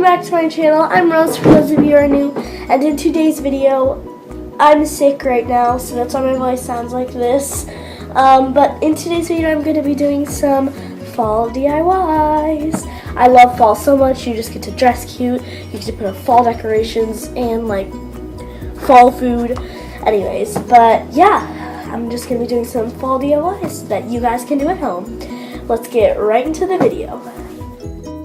back to my channel. I'm Rose, for those of you who are new, and in today's video, I'm sick right now, so that's why my voice sounds like this. But in today's video, I'm going to be doing some fall DIYs. I love fall so much. You just get to dress cute, you get to put up fall decorations and like fall food. Anyways, but yeah, I'm just going to be doing some fall DIYs that you guys can do at home. Let's get right into the video.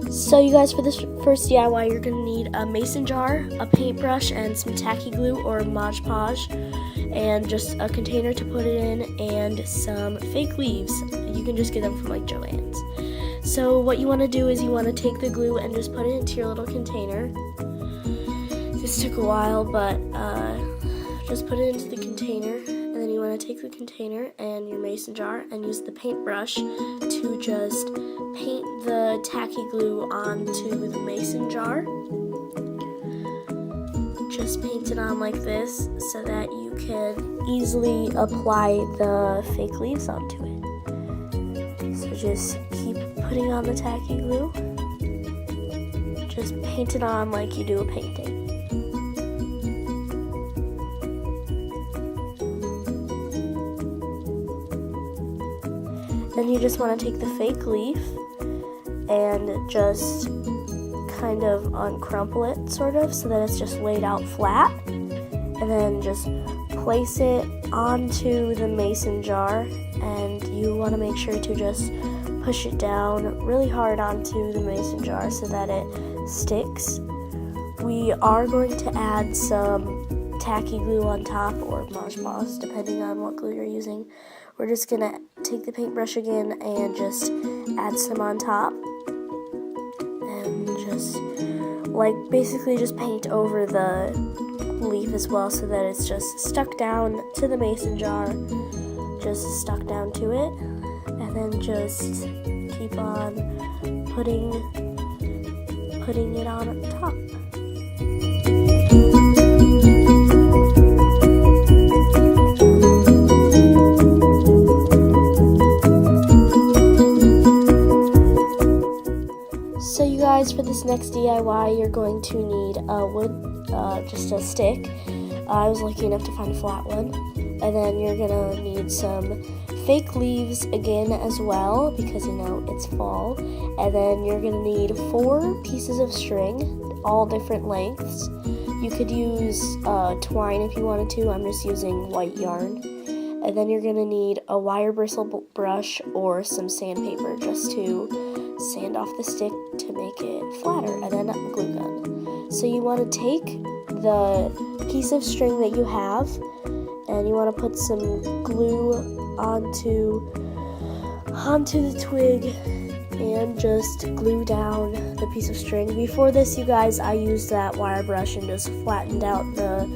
So you guys, for this first DIY, you're going to need a mason jar, a paintbrush, and some tacky glue or Mod Podge, and just a container to put it in, and some fake leaves. You can just get them from like Joann's. So what you want to do is you want to take the glue and just put it into your little container. This took a while, but just put it into the container, and then you want to take the container and your mason jar and use the paintbrush to just paint the tacky glue onto the mason jar. Just paint it on like this so that you can easily apply the fake leaves onto it. So just keep putting on the tacky glue. Just paint it on like you do a painting. Then you just want to take the fake leaf and just kind of uncrumple it, sort of, so that it's just laid out flat. And then just place it onto the mason jar, and you want to make sure to just push it down really hard onto the mason jar so that it sticks. We are going to add some tacky glue on top, or Mod Podge, depending on what glue you're using. We're just going to take the paintbrush again and just add some on top. And just, like, basically just paint over the leaf as well so that it's just stuck down to the mason jar. Just stuck down to it. And then just keep on putting it on top. So you guys, for this next DIY, you're going to need wood, just a stick. I was lucky enough to find a flat one. And then you're gonna need some fake leaves again as well, because you know it's fall. And then you're gonna need 4 pieces of string, all different lengths. You could use twine if you wanted to. I'm just using white yarn. And then you're gonna need a wire bristle brush or some sandpaper just to sand off the stick to make it flatter, and then a glue gun. So you want to take the piece of string that you have, and you want to put some glue onto the twig and just glue down the piece of string. Before this, you guys, I used that wire brush and just flattened out the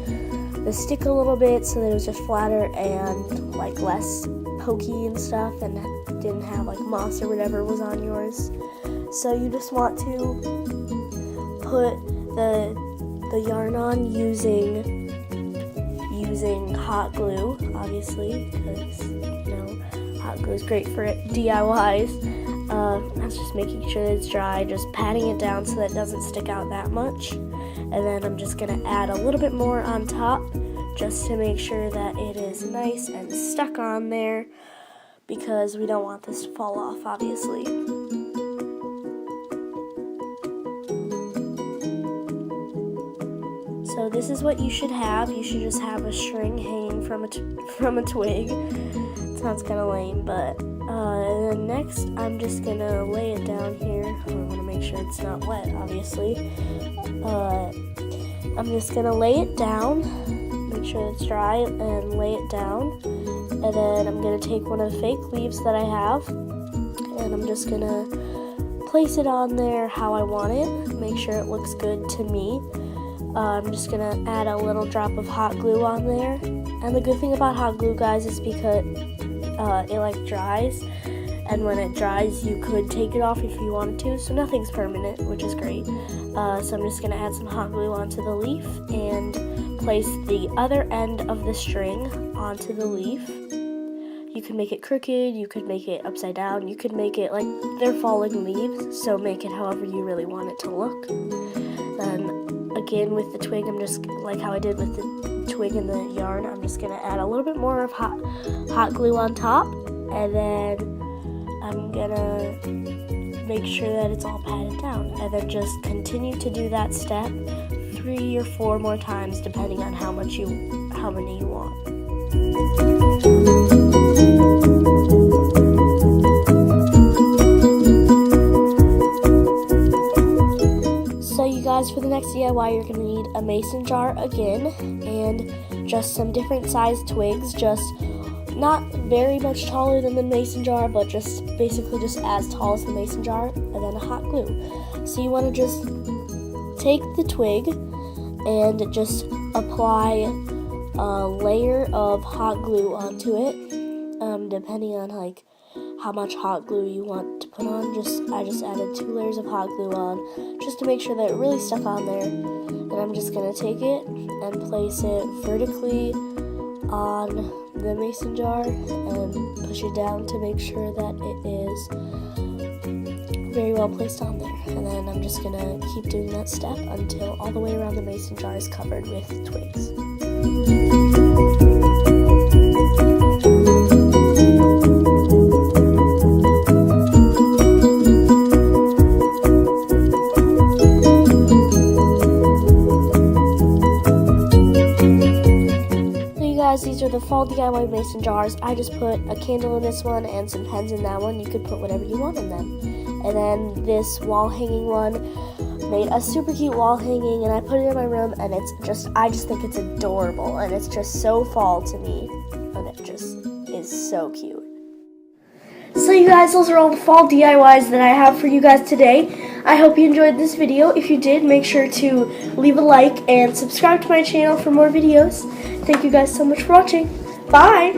stick a little bit so that it was just flatter and like less pokey and stuff, and didn't have like moss or whatever was on yours. So you just want to put the yarn on using hot glue, obviously, because you know hot glue is great for DIYs. I was just making sure that it's dry, just patting it down so that it doesn't stick out that much. And then I'm just gonna add a little bit more on top just to make sure that it is nice and stuck on there, because we don't want this to fall off, obviously. So this is what you should have. You should just have a string hanging from a twig. It sounds kind of lame, but then next I'm just gonna lay it down here. I want to make sure it's not wet, obviously. I'm just gonna lay it down, make sure it's dry, and lay it down. And then I'm gonna take one of the fake leaves that I have, and I'm just gonna place it on there how I want it, make sure it looks good to me. I'm just gonna add a little drop of hot glue on there. And the good thing about hot glue, guys, is because it like dries, and when it dries you could take it off if you wanted to, so nothing's permanent, which is great. So I'm just gonna add some hot glue onto the leaf and place the other end of the string onto the leaf. You could make it crooked, you could make it upside down, you could make it like they're falling leaves, so make it however you really want it to look. Then again with the twig, I'm just like how I did with the twig and the yarn, I'm just gonna add a little bit more of hot glue on top, and then I'm gonna make sure that it's all patted down, and then just continue to do that step 3 or 4 more times depending on how many you want. So you guys, for the next DIY, you're going to need a mason jar again, and just some different sized twigs, just not very much taller than the mason jar, but just basically just as tall as the mason jar, and then a hot glue. So you want to just take the twig and just apply a layer of hot glue onto it, depending on like how much hot glue you want to put on. I just added 2 layers of hot glue on just to make sure that it really stuck on there. And I'm just gonna take it and place it vertically on the mason jar and push it down to make sure that it is very well placed on there. And then I'm just gonna keep doing that step until all the way around the mason jar is covered with twigs. These are the fall DIY mason jars. I just put a candle in this one and some pens in that one. You could put whatever you want in them. And then this wall hanging one made a super cute wall hanging, and I put it in my room, and I just think it's adorable, and it's just so fall to me, and it just is so cute. So you guys, those are all the fall DIYs that I have for you guys today. I hope you enjoyed this video. If you did, make sure to leave a like and subscribe to my channel for more videos. Thank you guys so much for watching. Bye!